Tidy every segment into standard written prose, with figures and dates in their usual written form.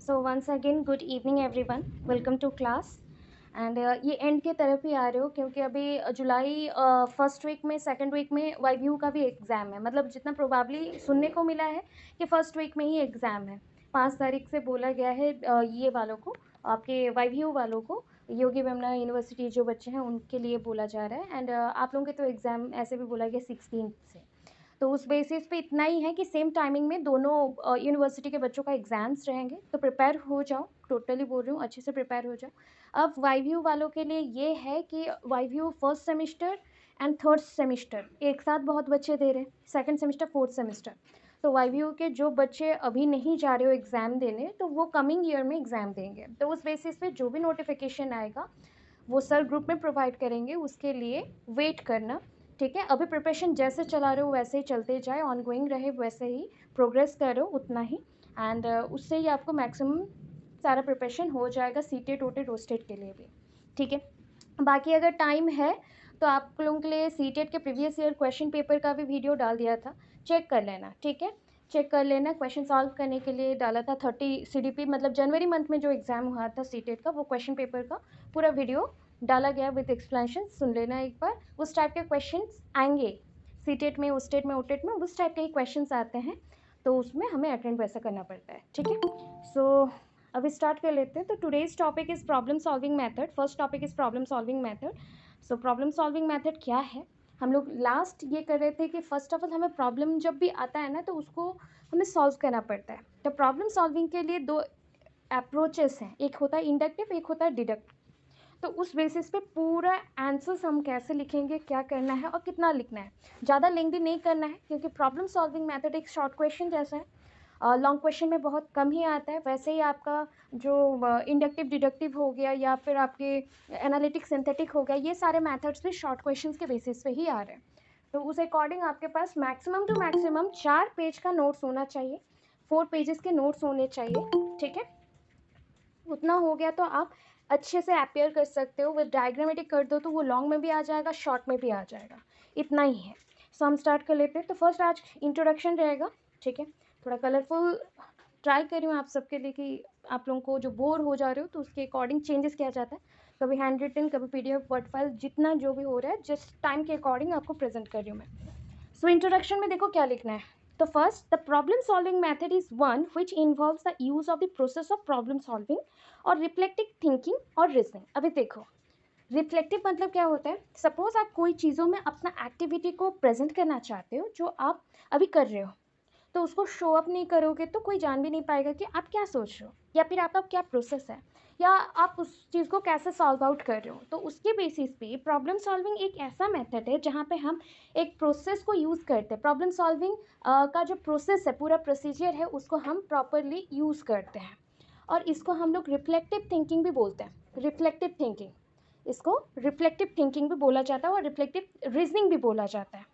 So once again, good evening everyone. Welcome to class. And ये and के तरफ ही आ रहे हो क्योंकि अभी जुलाई फर्स्ट वीक में सेकंड वीक में वाईव्यू का भी एग्ज़ाम है। मतलब जितना प्रोबेबली सुनने को मिला है कि फर्स्ट वीक में ही एग्ज़ाम है। 5 तारीख से बोला गया है ये वालों को, आपके वाईव्यू वालों को, योगी वेमना यूनिवर्सिटी जो बच्चे हैं उनके लिए बोला जा रहा है। एंड आप लोगों के तो एग्ज़ाम ऐसे भी बोला गया 16 से। तो उस बेसिस पे इतना ही है कि सेम टाइमिंग में दोनों यूनिवर्सिटी के बच्चों का एग्ज़ाम्स रहेंगे, तो प्रिपेयर हो जाओ। टोटली बोल रही हूँ, अच्छे से प्रिपेयर हो जाओ। अब वाईव्यू वालों के लिए ये है कि वाईव्यू first semester and third semester एक साथ बहुत बच्चे दे रहे हैं, सेकंड सेमेस्टर फोर्थ सेमेस्टर। तो वाईव्यू के जो बच्चे अभी नहीं जा रहे हो एग्ज़ाम देने, तो वो कमिंग ईयर में एग्ज़ाम देंगे। तो उस बेसिस पे जो भी नोटिफिकेशन आएगा वो सर ग्रुप में प्रोवाइड करेंगे, उसके लिए वेट करना। ठीक है, अभी प्रिपरेशन जैसे चला रहे हो वैसे ही चलते जाए, ऑन गोइंग रहे, वैसे ही प्रोग्रेस करो उतना ही। एंड उससे ही आपको मैक्सिमम सारा प्रिपरेशन हो जाएगा सीटेट ओटेट रोस्टेट के लिए भी। ठीक है, बाकी अगर टाइम है तो आप लोगों के लिए सीटेट के प्रीवियस ईयर क्वेश्चन पेपर का भी वीडियो डाल दिया था, चेक कर लेना। ठीक है, चेक कर लेना। क्वेश्चन सॉल्व करने के लिए डाला था 30 सीडीपी, मतलब जनवरी मंथ में जो एग्ज़ाम हुआ था सीटेट का, वो क्वेश्चन पेपर का पूरा वीडियो डाला गया विद एक्सप्लेनेशन, सुन लेना एक बार। उस टाइप के क्वेश्चंस आएंगे सीटेट में, उस स्टेट में, ओटेट में, उस टाइप के ही क्वेश्चंस आते हैं, तो उसमें हमें अटेंड वैसा करना पड़ता है। ठीक है, सो अभी स्टार्ट कर लेते हैं। तो today's topic is problem solving method. First topic is problem solving method. So problem solving method क्या है, हम लोग लास्ट ये कर रहे थे कि फर्स्ट ऑफ ऑल हमें प्रॉब्लम जब भी आता है ना तो उसको हमें सॉल्व करना पड़ता है। तो प्रॉब्लम सॉल्विंग के लिए दो अप्रोचेस हैं, एक होता है इंडक्टिव, एक होता है डिडक्टिव। तो उस बेसिस पे पूरा आंसर्स हम कैसे लिखेंगे, क्या करना है और कितना लिखना है, ज़्यादा लेंथी नहीं करना है, क्योंकि प्रॉब्लम सॉल्विंग मेथड एक शॉर्ट क्वेश्चन जैसा है, लॉन्ग क्वेश्चन में बहुत कम ही आता है। वैसे ही आपका जो इंडक्टिव डिडक्टिव हो गया या फिर आपके एनालिटिक सिंथेटिक हो गया, ये सारे मेथड्स भी शॉर्ट क्वेश्चन के बेसिस पे ही आ रहे हैं। तो उस अकॉर्डिंग आपके पास मैक्सिमम टू मैक्सिमम 4 पेज का नोट्स होना चाहिए, 4 पेजेस के नोट्स होने चाहिए। ठीक है, उतना हो गया तो आप अच्छे से अपेयर कर सकते हो। विद डायग्रामेटिक कर दो तो वो लॉन्ग में भी आ जाएगा, शॉर्ट में भी आ जाएगा, इतना ही है। सो हम स्टार्ट कर लेते हैं। तो फर्स्ट आज इंट्रोडक्शन रहेगा। ठीक है, थोड़ा कलरफुल ट्राई कर रही हूँ आप सबके लिए कि आप लोगों को जो बोर हो जा रहे हो तो उसके अकॉर्डिंग चेंजेस किया जाता है। कभी हैंड रिटन, कभी PDF, वर्ड फाइल, जितना जो भी हो रहा है जस्ट टाइम के अकॉर्डिंग आपको प्रेजेंट कर रही हूँ मैं। सो इंट्रोडक्शन में देखो क्या लिखना है। तो first, the problem solving method is one which involves the use of the process of problem solving और रिफ्लेक्टिव थिंकिंग और रीजनिंग। अभी देखो, रिफ्लेक्टिव मतलब क्या होता है, सपोज आप कोई चीज़ों में अपना एक्टिविटी को प्रेजेंट करना चाहते हो जो आप अभी कर रहे हो, तो उसको शो अप नहीं करोगे तो कोई जान भी नहीं पाएगा कि आप क्या सोच रहे हो या फिर आपका क्या प्रोसेस है या आप उस चीज़ को कैसे सॉल्व आउट कर रहे हो। तो उसके बेसिस पे प्रॉब्लम सॉल्विंग एक ऐसा मेथड है जहाँ पे हम एक प्रोसेस को यूज़ करते हैं। प्रॉब्लम सॉल्विंग का जो प्रोसेस है, पूरा प्रोसीजर है, उसको हम प्रॉपरली यूज़ करते हैं और इसको हम लोग रिफ्लेक्टिव थिंकिंग भी बोलते हैं। रिफ्लेक्टिव थिंकिंग, इसको रिफ्लेक्टिव थिंकिंग भी बोला जाता है और रिफ्लेक्टिव रीजनिंग भी बोला जाता है।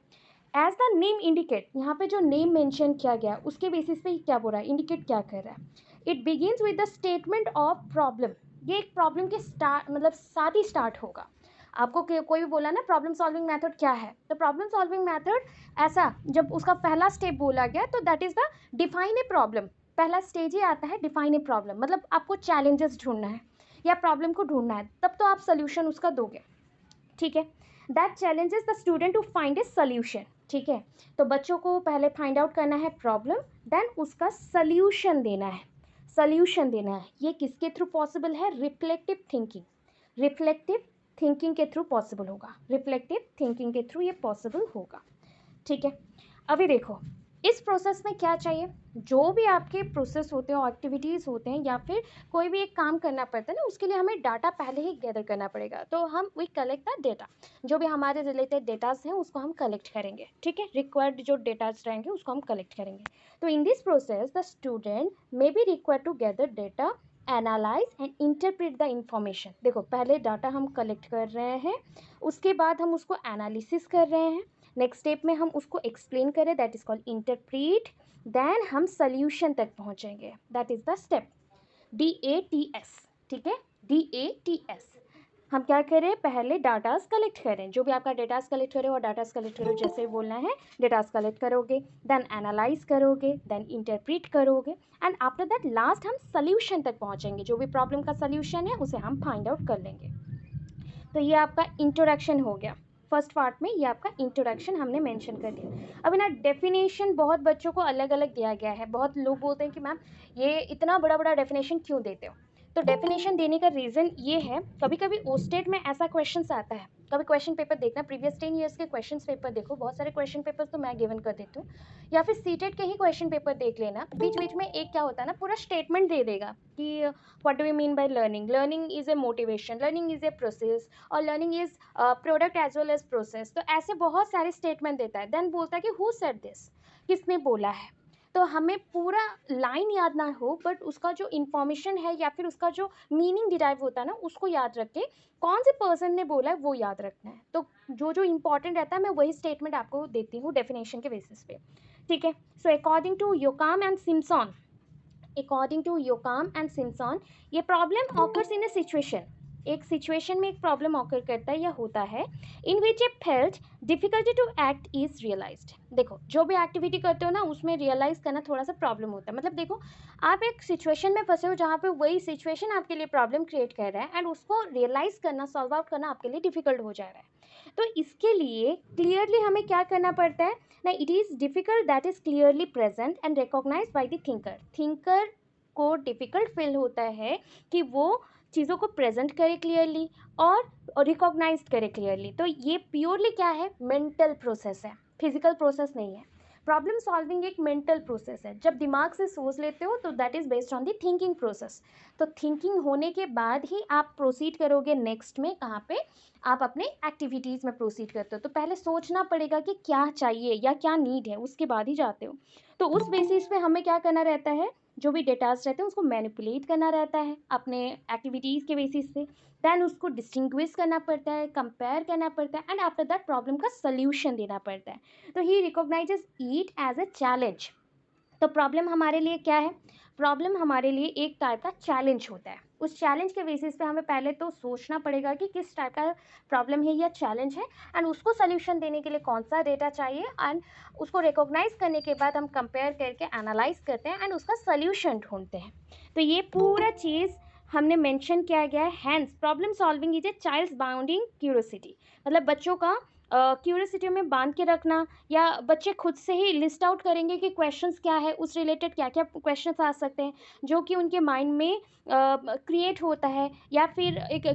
एज द नेम इंडिकेट, यहाँ पे जो नेम मेंशन किया गया उसके बेसिस पे क्या बोल रहा है, इंडिकेट क्या कर रहा है। It begins with the statement of problem. ये एक प्रॉब्लम के स्टार्ट, मतलब साथ ही स्टार्ट होगा। आपको कोई भी बोला ना प्रॉब्लम सॉल्विंग मेथड क्या है, तो प्रॉब्लम सॉल्विंग मेथड ऐसा, जब उसका पहला स्टेप बोला गया तो that is the define a problem. पहला स्टेज ही आता है डिफाइन ए प्रॉब्लम, मतलब आपको चैलेंजेस ढूंढना है या प्रॉब्लम को ढूंढना है, तब तो आप सोल्यूशन उसका दोगे। ठीक है, that challenges the student to find a solution. ठीक है, तो बच्चों को पहले फाइंड आउट करना है प्रॉब्लम, देन उसका सोल्यूशन देना है। सोल्यूशन देना है, ये किसके थ्रू पॉसिबल है, रिफ्लेक्टिव थिंकिंग। रिफ्लेक्टिव थिंकिंग के थ्रू पॉसिबल होगा, रिफ्लेक्टिव थिंकिंग के थ्रू ये पॉसिबल होगा। ठीक है, अभी देखो इस प्रोसेस में क्या चाहिए, जो भी आपके प्रोसेस होते हैं, एक्टिविटीज़ होते हैं या फिर कोई भी एक काम करना पड़ता है ना, उसके लिए हमें डाटा पहले ही गैदर करना पड़ेगा। तो हम वी कलेक्ट द डेटा, जो भी हमारे रिलेटेड डेटास हैं उसको हम कलेक्ट करेंगे। ठीक है, रिक्वायर्ड जो डेटास रहेंगे उसको हम कलेक्ट करेंगे। तो in this process the student may be required to gather data, analyse and interpret the information. देखो पहले डाटा हम कलेक्ट कर रहे हैं, उसके बाद हम उसको एनालिसिस कर रहे हैं, नेक्स्ट स्टेप में हम उसको एक्सप्लेन करें, that is called interpret, then हम सोल्यूशन तक पहुंचेंगे, that is the step DATS। ठीक है, DATS। हम क्या करें, पहले डाटास कलेक्ट करें, जो भी आपका डेटास कलेक्ट करे और डाटास कलेक्ट करो जैसे बोलना है, डेटास कलेक्ट करोगे, देन एनालाइज करोगे, देन इंटरप्रेट करोगे, एंड आफ्टर दैट लास्ट हम सोल्यूशन तक पहुंचेंगे, जो भी प्रॉब्लम का सोल्यूशन है उसे हम फाइंड आउट कर लेंगे। तो ये आपका इंट्रोडक्शन हो गया। फर्स्ट पार्ट में ये आपका इंट्रोडक्शन हमने मेंशन कर दिया। अब ना डेफिनेशन बहुत बच्चों को अलग अलग दिया गया है। बहुत लोग बोलते हैं कि मैम ये इतना बड़ा बड़ा डेफिनेशन क्यों देते हो। तो डेफिनेशन देने का रीज़न ये है, कभी कभी ओस्टेट में ऐसा क्वेश्चन आता है, कभी क्वेश्चन पेपर देखना, प्रीवियस 10 ईयर्स के क्वेश्चन पेपर देखो, बहुत सारे क्वेश्चन पेपर तो मैं गिवन कर देती हूँ, या फिर सीटेट के ही क्वेश्चन पेपर देख लेना। बीच बीच में एक क्या होता है ना, पूरा स्टेटमेंट दे देगा कि what do we mean by learning, learning is a motivation, learning is a process, और learning is product as well as process. तो ऐसे बहुत सारे स्टेटमेंट देता है, देन बोलता है कि हु सेड दिस, किसने बोला है। तो हमें पूरा लाइन याद ना हो, बट उसका जो इन्फॉर्मेशन है या फिर उसका जो मीनिंग डिराइव होता है ना, उसको याद रख के कौन से पर्सन ने बोला है वो याद रखना है। तो जो जो इंपॉर्टेंट रहता है मैं वही स्टेटमेंट आपको देती हूँ डेफिनेशन के बेसिस पे, ठीक है। So according to Yoakam and Simpson, according to Yoakam and Simpson, ये problem occurs in a situation, एक सिचुएशन में एक प्रॉब्लम ऑकर करता है या होता है, in which a felt difficulty to act is realised. देखो जो भी एक्टिविटी करते हो ना उसमें रियलाइज करना थोड़ा सा प्रॉब्लम होता है। मतलब देखो आप एक सिचुएशन में फंसे हो जहाँ पे वही सिचुएशन आपके लिए प्रॉब्लम क्रिएट कर रहा है, एंड उसको रियलाइज करना, सॉल्व आउट करना आपके लिए डिफिकल्ट हो जा रहा है। तो इसके लिए क्लियरली हमें क्या करना पड़ता है ना, it is difficult that is clearly present and recognise by the thinker. Thinker को डिफिकल्ट फील होता है कि वो चीज़ों को प्रेजेंट करे क्लियरली और रिकॉग्नाइज करे क्लियरली। तो ये प्योरली क्या है, मेंटल प्रोसेस है, फिजिकल प्रोसेस नहीं है। प्रॉब्लम सॉल्विंग एक मेंटल प्रोसेस है, जब दिमाग से सोच लेते हो तो that is based on the thinking process. तो थिंकिंग होने के बाद ही आप प्रोसीड करोगे नेक्स्ट में, कहाँ पे आप अपने एक्टिविटीज़ में प्रोसीड करते हो। तो पहले सोचना पड़ेगा कि क्या चाहिए या क्या नीड है, उसके बाद ही जाते हो। तो उस बेसिस पे हमें क्या करना रहता है, जो भी डेटास रहते हैं उसको मैनिपुलेट करना रहता है अपने एक्टिविटीज़ के बेसिस पे, देन उसको डिस्टिंग्विश करना पड़ता है, कंपेयर करना पड़ता है, एंड आफ्टर दैट प्रॉब्लम का सल्यूशन देना पड़ता है। तो he recognises it as a challenge. तो प्रॉब्लम हमारे लिए क्या है, प्रॉब्लम हमारे लिए एक टाइप का चैलेंज होता है। उस चैलेंज के बेसिस पे हमें पहले तो सोचना पड़ेगा कि किस टाइप का प्रॉब्लम है या चैलेंज है, एंड उसको सोल्यूशन देने के लिए कौन सा डेटा चाहिए, एंड उसको रिकॉग्नाइज करने के बाद हम कंपेयर करके एनालाइज करते हैं एंड उसका सोल्यूशन ढूंढते हैं। तो ये पूरा चीज़ हमने मेंशन किया गया है। Hence problem solving is a child's bounding curiosity, मतलब बच्चों का क्यूरियोसिटी में बांध के रखना, या बच्चे खुद से ही लिस्ट आउट करेंगे कि क्वेश्चंस क्या है, उस रिलेटेड क्या क्या क्वेश्चंस आ सकते हैं जो कि उनके माइंड में क्रिएट होता है, या फिर एक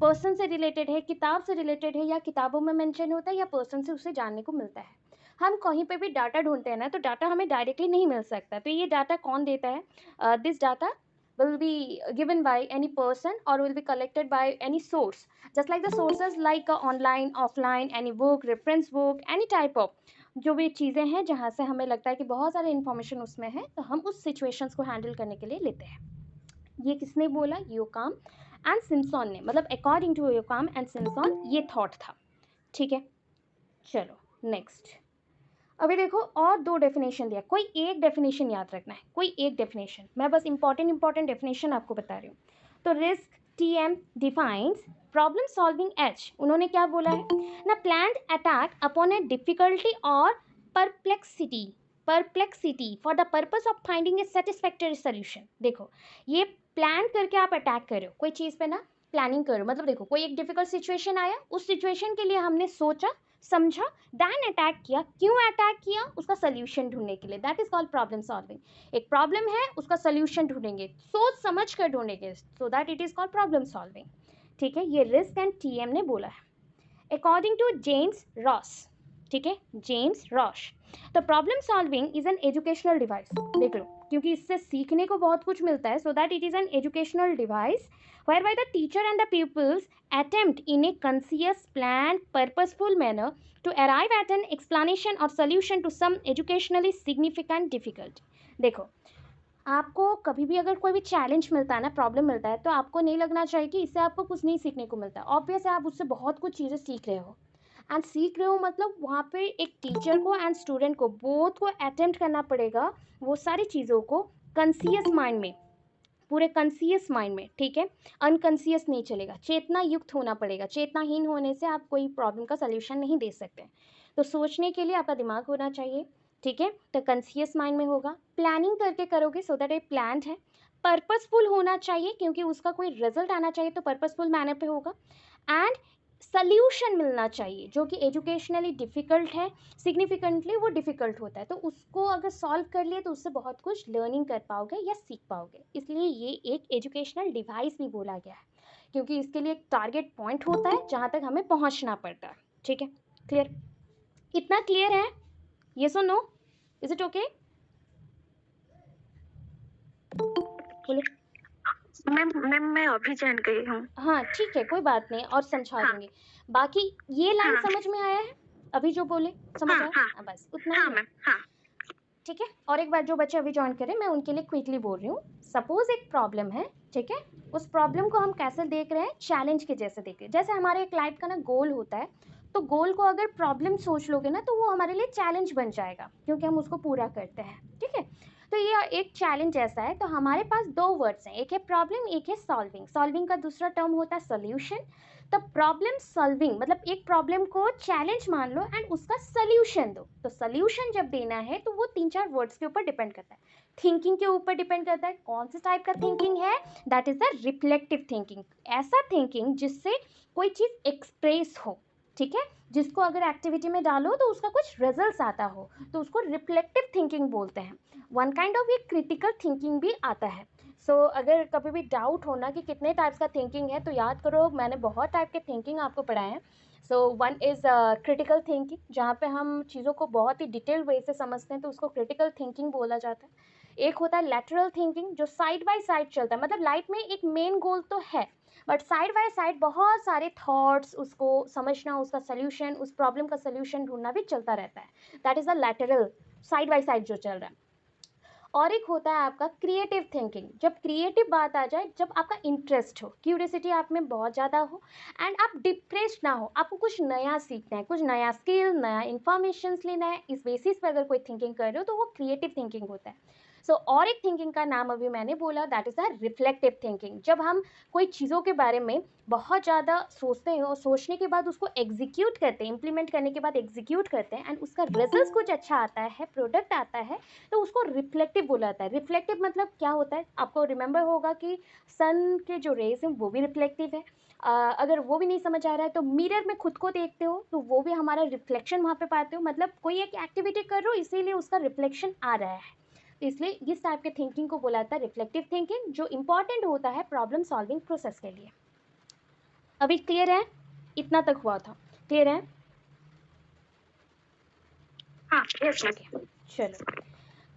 पर्सन से रिलेटेड है, किताब से रिलेटेड है, या किताबों में मेंशन होता है, या पर्सन से उसे जानने को मिलता है। हम कहीं पे भी डाटा ढूंढते हैं ना, तो डाटा हमें डायरेक्टली नहीं मिल सकता। तो ये डाटा कौन देता है, this data will be given by any person or will be collected by any source, just like the sources like online, offline, any book, reference book, any type of जो भी चीज़ें हैं जहाँ से हमें लगता है कि बहुत सारे इन्फॉर्मेशन उसमें है, तो हम उस सिचुएशंस को हैंडल करने के लिए लेते हैं। ये किसने बोला, योकाम एंड सिम्पसन ने, मतलब according to Yoakam and Simpson ये थॉट था, ठीक है। चलो नेक्स्ट, अभी देखो और दो डेफिनेशन दिया, कोई एक डेफिनेशन याद रखना है, कोई एक डेफिनेशन, मैं बस इंपॉर्टेंट डेफिनेशन आपको बता रही हूँ। तो risk TM defines problem solving as, उन्होंने क्या बोला है ना, planned attack upon a difficulty और perplexity for the purpose of finding a satisfactory solution. देखो ये प्लान करके आप अटैक करो कोई चीज़ पे ना, प्लानिंग करो, मतलब देखो कोई एक डिफिकल्ट सिचुएशन आया, उस सिचुएशन के लिए हमने सोचा समझा, दैन अटैक किया। क्यों अटैक किया, उसका सोल्यूशन ढूंढने के लिए, that is called problem solving. एक प्रॉब्लम है उसका सोल्यूशन ढूंढेंगे, सोच समझ कर ढूंढेंगे, so that it is called problem solving, ठीक है। ये रिस्क एंड टीएम ने बोला है अकॉर्डिंग टू जेम्स रॉस, ठीक है, जेम्स रॉस। तो problem solving is an educational device, देख लो क्योंकि इससे सीखने को बहुत कुछ मिलता है, so that it is an educational device whereby the teacher and the pupils attempt in a conscious, planned, purposeful manner to arrive at an explanation or solution to some educationally significant difficulty। देखो आपको कभी भी अगर कोई भी challenge मिलता है ना, प्रॉब्लम मिलता है, तो आपको नहीं लगना चाहिए कि इससे आपको कुछ नहीं सीखने को मिलता है। ऑब्वियस है आप उससे बहुत कुछ चीज़ें सीख रहे हो, एंड सीख रहे हो मतलब वहाँ पे एक टीचर को एंड स्टूडेंट को बोथ को अटेम्प्ट करना पड़ेगा वो सारी चीज़ों को कंसियस माइंड में, पूरे कॉन्शियस माइंड में, ठीक है, अनकॉन्शियस नहीं चलेगा, चेतना युक्त होना पड़ेगा। चेतनाहीन होने से आप कोई प्रॉब्लम का सल्यूशन नहीं दे सकते। तो सोचने के लिए आपका दिमाग होना चाहिए, ठीक है, तो कॉन्शियस माइंड में होगा। प्लानिंग करके करोगे सो दैट ये प्लान्ड है। पर्पसफुल होना चाहिए क्योंकि उसका कोई रिजल्ट आना चाहिए, तो पर्पसफुल मैनर पे होगा। एंड सल्यूशन मिलना चाहिए, जो कि एजुकेशनली डिफ़िकल्ट है, सिग्निफिकेंटली वो डिफ़िकल्ट होता है, तो उसको अगर सॉल्व कर लिए तो उससे बहुत कुछ लर्निंग कर पाओगे या सीख पाओगे। इसलिए ये एक एजुकेशनल डिवाइस भी बोला गया है, क्योंकि इसके लिए एक टारगेट पॉइंट होता है जहाँ तक हमें पहुँचना पड़ता है। ठीक है, क्लियर? इतना क्लियर है? येस और नो? Is it okay? बोलो। मैम मैं अभी जान गई हूँ। हाँ ठीक है, कोई बात नहीं, और समझा हाँ दूंगी। बाकी ये लाइन हाँ समझ में आया है? अभी जो बोले समझ हाँ आया? हाँ हाँ, बस उतना हाँ ही है। मैम हाँ ठीक है, और एक बार जो बच्चे अभी ज्वाइन करें, मैं उनके लिए क्विकली बोल रही हूँ। सपोज एक प्रॉब्लम है, ठीक है, उस प्रॉब्लम को हम कैसे देख रहे हैं? चैलेंज के जैसे देख रहे हैं। जैसे हमारे एक लाइफ का ना गोल होता है, तो गोल को अगर प्रॉब्लम सोच लोगे ना, तो वो हमारे लिए चैलेंज बन जाएगा, क्योंकि हम उसको पूरा करते हैं। ठीक है, तो ये एक चैलेंज ऐसा है। तो हमारे पास दो वर्ड्स हैं, एक है प्रॉब्लम, एक है सॉल्विंग। सॉल्विंग का दूसरा टर्म होता है सोल्यूशन। तो प्रॉब्लम सॉल्विंग मतलब एक प्रॉब्लम को चैलेंज मान लो एंड उसका सोल्यूशन दो। तो सोल्यूशन जब देना है तो वो 3-4 वर्ड्स के ऊपर डिपेंड करता है। थिंकिंग के ऊपर डिपेंड करता है। कौन से टाइप का थिंकिंग है? That is the reflective thinking. ऐसा थिंकिंग जिससे कोई चीज़ एक्सप्रेस हो, ठीक है, जिसको अगर एक्टिविटी में डालो तो उसका कुछ रिजल्ट आता हो, तो उसको रिफ्लेक्टिव थिंकिंग बोलते हैं। वन काइंड ऑफ ये क्रिटिकल थिंकिंग भी आता है। अगर कभी भी डाउट हो ना कि कितने टाइप्स का थिंकिंग है, तो याद करो मैंने बहुत टाइप के थिंकिंग आपको पढ़ाए हैं। वन इज़ क्रिटिकल थिंकिंग, जहाँ पे हम चीज़ों को बहुत ही डिटेल वे से समझते हैं, तो उसको क्रिटिकल थिंकिंग बोला जाता है। एक होता है लैटरल थिंकिंग, जो साइड बाय साइड चलता है, मतलब लाइफ में एक मेन गोल तो है, बट साइड बाय साइड बहुत सारे थॉट्स, उसको समझना, उसका सोल्यूशन, उस प्रॉब्लम का सोल्यूशन ढूंढना भी चलता रहता है। That is the lateral, side by side जो चल रहा है। और एक होता है आपका क्रिएटिव थिंकिंग। जब क्रिएटिव बात आ जाए, जब आपका इंटरेस्ट हो, क्यूरियोसिटी आप में बहुत ज़्यादा हो, एंड आप डिप्रेस्ड ना हो, आपको कुछ नया सीखना है, कुछ नया स्किल, नया इन्फॉर्मेशन लेना है, इस बेसिस पे अगर कोई थिंकिंग कर रहे हो, तो वो क्रिएटिव थिंकिंग होता है। और एक थिंकिंग का नाम अभी मैंने बोला, that is the reflective thinking. जब हम कोई चीज़ों के बारे में बहुत ज़्यादा सोचते हैं और सोचने के बाद उसको एग्जीक्यूट करते हैं, इम्प्लीमेंट करने के बाद एग्जीक्यूट करते हैं, एंड उसका रिजल्ट कुछ अच्छा आता है, प्रोडक्ट आता है, तो उसको रिफ्लेक्टिव बोला जाता है। रिफ्लेक्टिव मतलब क्या होता है? आपको रिमेंबर होगा कि सन के जो रेज हैं वो भी रिफ्लेक्टिव है। अगर वो भी नहीं समझ आ रहा है, तो मिरर में खुद को देखते हो, तो वो भी हमारा रिफ्लेक्शन वहाँ पे पाते हो, मतलब कोई एक एक्टिविटी कर रहे हो, इसीलिए उसका रिफ्लेक्शन आ रहा है। तो इसलिए इस टाइप के थिंकिंग को बोला जाता है रिफ्लेक्टिव थिंकिंग, जो इंपॉर्टेंट होता है प्रॉब्लम सॉल्विंग प्रोसेस के लिए। अभी क्लियर है? इतना तक हुआ था, क्लियर है? हाँ यस मैम। ओके, चलो।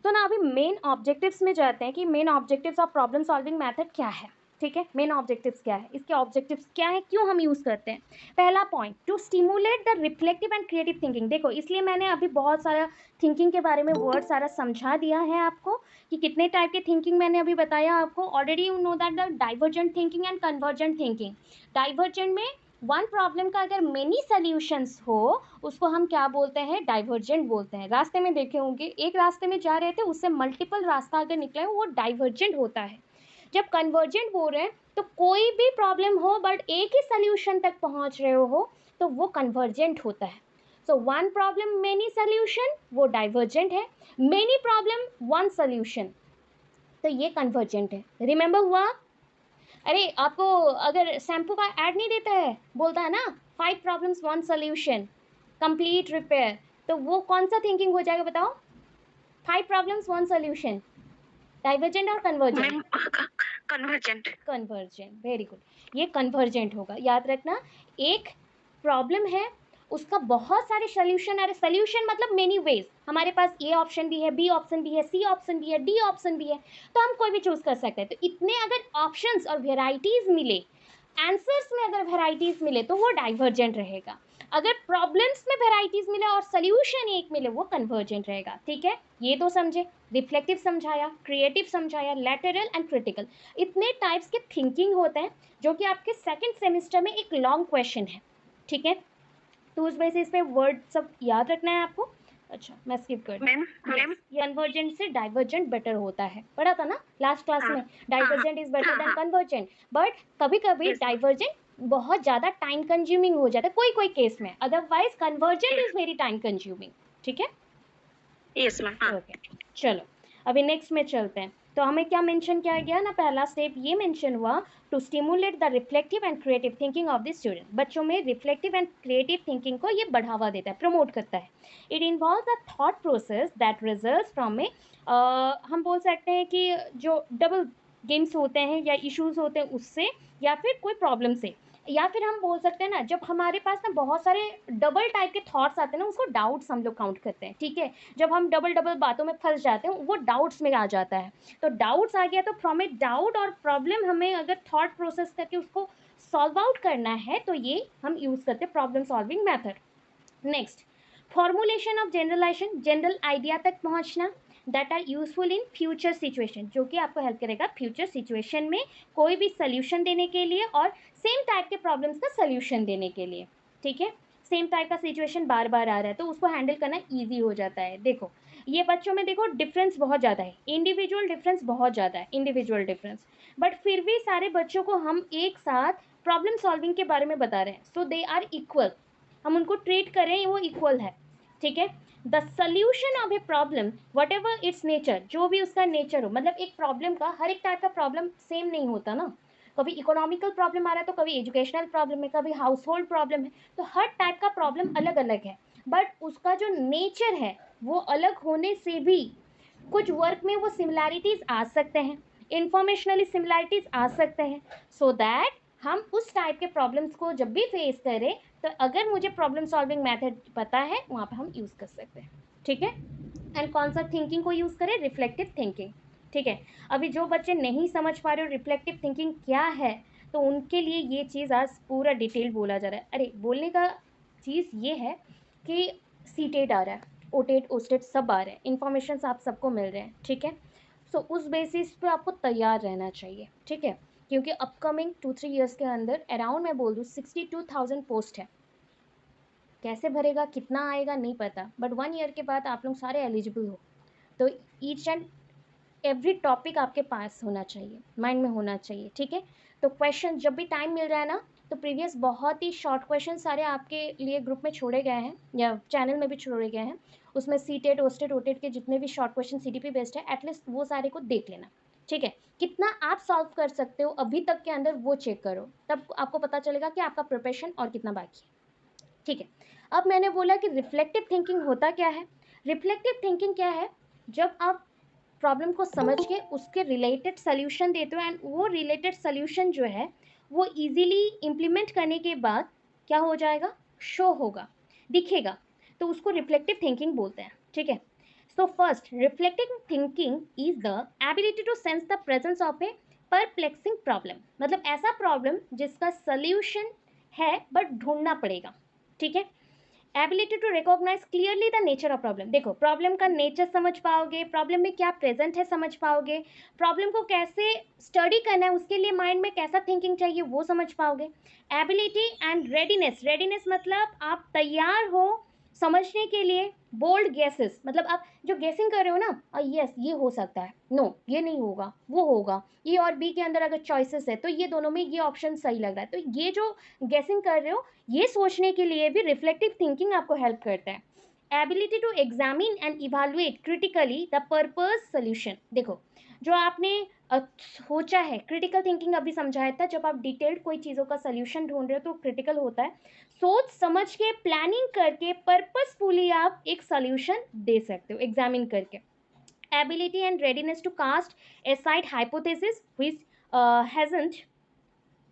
तो ना अभी मेन ऑब्जेक्टिव्स में जाते हैं कि main objectives of problem solving method क्या है। ठीक है, मेन ऑब्जेक्टिव्स क्या है, इसके ऑब्जेक्टिव्स क्या है, क्यों हम यूज़ करते हैं? पहला point, to stimulate the reflective and creative thinking. देखो, इसलिए मैंने अभी बहुत सारा थिंकिंग के बारे में वर्ड सारा समझा दिया है आपको, कि कितने टाइप के थिंकिंग मैंने अभी बताया आपको। Already you know that the divergent thinking and convergent thinking. Divergent में वन प्रॉब्लम का अगर मेनी सॉल्यूशंस हो, उसको हम क्या बोलते हैं? डाइवर्जेंट बोलते हैं। रास्ते में देखे होंगे, एक रास्ते में जा रहे थे, उससे मल्टीपल रास्ता अगर निकला है, वो डाइवर्जेंट होता है। जब कन्वर्जेंट बोल रहे हैं, तो कोई भी प्रॉब्लम हो बट एक ही सोल्यूशन तक पहुंच रहे हो, तो वो कन्वर्जेंट होता है। वन प्रॉब्लम मेनी सोल्यूशन, वो डाइवर्जेंट है। मेनी प्रॉब्लम वन सोल्यूशन, तो ये कन्वर्जेंट है। रिमेंबर हुआ? अरे आपको अगर शैम्पू का ऐड नहीं देता है, बोलता है ना 5 प्रॉब्लम्स 1 सोल्यूशन, कंप्लीट रिपेयर, तो वो कौन सा थिंकिंग हो जाएगा बताओ? 5 प्रॉब्लम्स 1 सोल्यूशन, डाइवर्जेंट और convergent? Ma'am convergent. Convergent, very good. ये कन्वर्जेंट होगा, याद रखना। एक प्रॉब्लम है, उसका बहुत सारे सोल्यूशन आ रहे। सोल्यूशन मतलब मेनी वेज, हमारे पास ए ऑप्शन भी है, बी ऑप्शन भी है, सी ऑप्शन भी है, डी ऑप्शन भी है, तो हम कोई भी चूज कर सकते हैं। तो इतने अगर ऑप्शंस और वेराइटीज मिले, आंसर्स में अगर वेराइटीज मिले, तो वो डाइवर्जेंट रहेगा। अगर प्रॉब्लम्स में वेराइटीज मिले और सोल्यूशन एक मिले, वो कन्वर्जेंट रहेगा। ठीक है, ये तो समझे। रिफ्लेक्टिव समझाया, क्रिएटिव समझाया, लैटरल एंड क्रिटिकल। इतने टाइप्स के थिंकिंग होते हैं, जो कि आपके सेकंड सेमेस्टर में एक लॉन्ग क्वेश्चन है। ठीक है, तो उस बेसिस पे वर्ड सब याद रखना है आपको। अच्छा मैं स्किप कर मैम मैम ये कन्वर्जेंट से डाइवर्जेंट बेटर होता है, पढ़ा था ना लास्ट क्लास में, divergent is better than convergent. But कभी कभी डाइवर्जेंट बहुत ज़्यादा टाइम कंज्यूमिंग हो जाता है कोई कोई केस में, otherwise convergent is very time consuming. ठीक है, यस मैम। ओके चलो अभी नेक्स्ट में चलते हैं। तो हमें क्या मेंशन किया गया ना, पहला स्टेप ये मेंशन हुआ to stimulate the reflective and creative thinking of the student. बच्चों में रिफ्लेक्टिव एंड क्रिएटिव थिंकिंग को ये बढ़ावा देता है, प्रमोट करता है। It involves a thought process that results from a, हम बोल सकते हैं कि जो डबल गेम्स होते हैं या इश्यूज होते हैं उससे, या फिर कोई प्रॉब्लम से, या फिर हम बोल सकते हैं ना जब हमारे पास ना बहुत सारे डबल टाइप के थॉट्स आते हैं ना, उसको डाउट्स हम लोग काउंट करते हैं। ठीक है, जब हम डबल डबल बातों में फंस जाते हैं वो डाउट्स में आ जाता है। तो डाउट्स आ गया तो फ्रॉम ए डाउट और प्रॉब्लम हमें अगर थॉट प्रोसेस करके उसको सॉल्व आउट करना है तो ये हम यूज़ करते हैं problem solving method. Next, formulation of generalisation, general idea तक पहुंचना, that are useful in future situation, जो कि आपको हेल्प करेगा फ्यूचर सिचुएशन में कोई भी सोल्यूशन देने के लिए और सेम टाइप के प्रॉब्लम्स का सोल्यूशन देने के लिए। ठीक है, सेम टाइप का सिचुएशन बार बार आ रहा है तो उसको हैंडल करना ईजी हो जाता है। देखो ये बच्चों में देखो डिफरेंस बहुत ज़्यादा है, इंडिविजुअल डिफरेंस बहुत ज़्यादा है, इंडिविजुअल डिफरेंस, बट फिर भी सारे बच्चों को हम एक साथ प्रॉब्लम सॉल्विंग के बारे में बता रहे हैं, सो दे आर इक्वल, हम उनको ट्रीट करें वो इक्वल है। ठीक है, the solution of a problem what ever its nature, जो भी उसका नेचर हो, मतलब एक प्रॉब्लम का हर एक टाइप का प्रॉब्लम सेम नहीं होता ना, कभी इकोनॉमिकल प्रॉब्लम आ रहा है तो कभी एजुकेशनल प्रॉब्लम है, कभी हाउस होल्ड प्रॉब्लम है, तो हर टाइप का प्रॉब्लम अलग अलग है, बट उसका जो नेचर है वो अलग होने से भी कुछ वर्क में वो सिमिलैरिटीज आ सकते हैं, इंफॉर्मेशनली सिमिलैरिटीज आ सकते हैं, सो दैट हम उस टाइप के प्रॉब्लम्स को जब भी फेस करें तो अगर मुझे प्रॉब्लम सॉल्विंग मेथड पता है वहाँ पे हम यूज़ कर सकते हैं। ठीक है, एंड कौन सा थिंकिंग को यूज़ करें, रिफ्लेक्टिव थिंकिंग। ठीक है, अभी जो बच्चे नहीं समझ पा रहे हो रिफ्लेक्टिव थिंकिंग क्या है, तो उनके लिए ये चीज़ आज पूरा डिटेल बोला जा रहा है। अरे बोलने का चीज़ ये है कि सीटेट आ रहा है, ओटेट ओस्टेट सब आ रहे हैं, इन्फॉर्मेशन आप सबको मिल रहे हैं। ठीक है, सो उस बेसिस पे आपको तैयार रहना चाहिए। ठीक है, क्योंकि अपकमिंग 2-3 ईयर्स के अंदर अराउंड मैं बोल दूँ 62,000 पोस्ट है, कैसे भरेगा कितना आएगा नहीं पता, बट 1 ईयर के बाद आप लोग सारे एलिजिबल हो, तो ईच एंड एवरी टॉपिक आपके पास होना चाहिए, माइंड में होना चाहिए। ठीक है, तो क्वेश्चन जब भी टाइम मिल रहा है ना, तो प्रीवियस बहुत ही शॉर्ट क्वेश्चन सारे आपके लिए ग्रुप में छोड़े गए हैं या चैनल में भी छोड़े गए हैं, उसमें सीटेट ओस्टेट ओटेट के जितने भी शॉर्ट क्वेश्चन सीडीपी बेस्ड है एटलीस्ट वो सारे को देख लेना। ठीक है, कितना आप सॉल्व कर सकते हो अभी तक के अंदर वो चेक करो, तब आपको पता चलेगा कि आपका प्रिपरेशन और कितना बाकी है। ठीक है, अब मैंने बोला कि रिफ्लेक्टिव थिंकिंग होता क्या है। रिफ्लेक्टिव थिंकिंग क्या है, जब आप प्रॉब्लम को समझ के उसके रिलेटेड सोल्यूशन देते हो एंड वो रिलेटेड सोल्यूशन जो है वो इजीली इम्प्लीमेंट करने के बाद क्या हो जाएगा, शो होगा, दिखेगा, तो उसको रिफ्लेक्टिव थिंकिंग बोलते हैं। ठीक है, so first reflective thinking is the ability to sense the presence of a perplexing problem, मतलब ऐसा प्रॉब्लम जिसका सोल्यूशन है बट ढूंढना पड़ेगा। ठीक है, ability to recognise clearly the nature of problem, देखो प्रॉब्लम का नेचर समझ पाओगे, प्रॉब्लम में क्या प्रेजेंट है समझ पाओगे, प्रॉब्लम को कैसे स्टडी करना है उसके लिए माइंड में कैसा थिंकिंग चाहिए वो समझ पाओगे। एबिलिटी एंड रेडीनेस, रेडीनेस मतलब आप तैयार हो समझने के लिए। बोल्ड गेसेस मतलब आप जो गेसिंग कर रहे हो ना, यस ये हो सकता है, नो ये नहीं होगा वो होगा, ये और बी के अंदर अगर चॉइसेस है तो ये दोनों में ये ऑप्शन सही लग रहा है, तो ये जो गेसिंग कर रहे हो ये सोचने के लिए भी रिफ्लेक्टिव थिंकिंग आपको हेल्प करता है। Ability to examine and evaluate critically the purpose solution, देखो जो आपने सोचा है, क्रिटिकल थिंकिंग अभी समझाया था, जब आप डिटेल्ड कोई चीज़ों का सोल्यूशन ढूंढ रहे हो तो क्रिटिकल होता है, सोच समझ के प्लानिंग करके पर्पसफुली आप एक सोल्यूशन दे सकते हो एग्जामिन करके। Ability and readiness to cast aside hypothesis which hasn't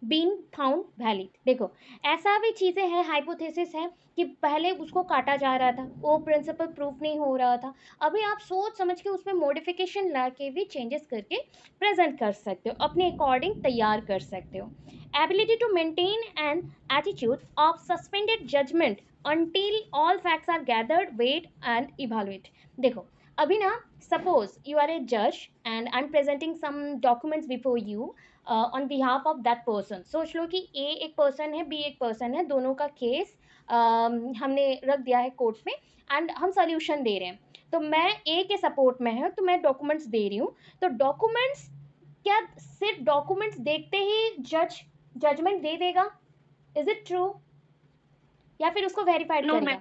been found valid, देखो ऐसा भी चीज़ें हैं, हाइपोथेसिस है कि पहले उसको काटा जा रहा था वो प्रिंसिपल प्रूफ नहीं हो रहा था, अभी आप सोच समझ के उसमें मॉडिफिकेशन ला के भी चेंजेस करके प्रेजेंट कर सकते हो, अपने अकॉर्डिंग तैयार कर सकते हो। Ability to maintain an attitude of suspended judgement until all facts are gathered, weighed and evaluate, देखो अभी ना सपोज यू आर ए जज and I am presenting some documents before you on behalf of that person, सोच लो कि ए एक person है B एक पर्सन है, दोनों का केस हमने रख दिया है कोर्ट में एंड हम सोल्यूशन दे रहे हैं, तो मैं ए के सपोर्ट में है तो मैं डॉक्यूमेंट्स दे रही हूँ, तो डॉक्यूमेंट्स, क्या सिर्फ डॉक्यूमेंट्स देखते ही जज जजमेंट दे देगा? Is it true? या फिर उसको वेरीफाइड नो करेगा? मैम,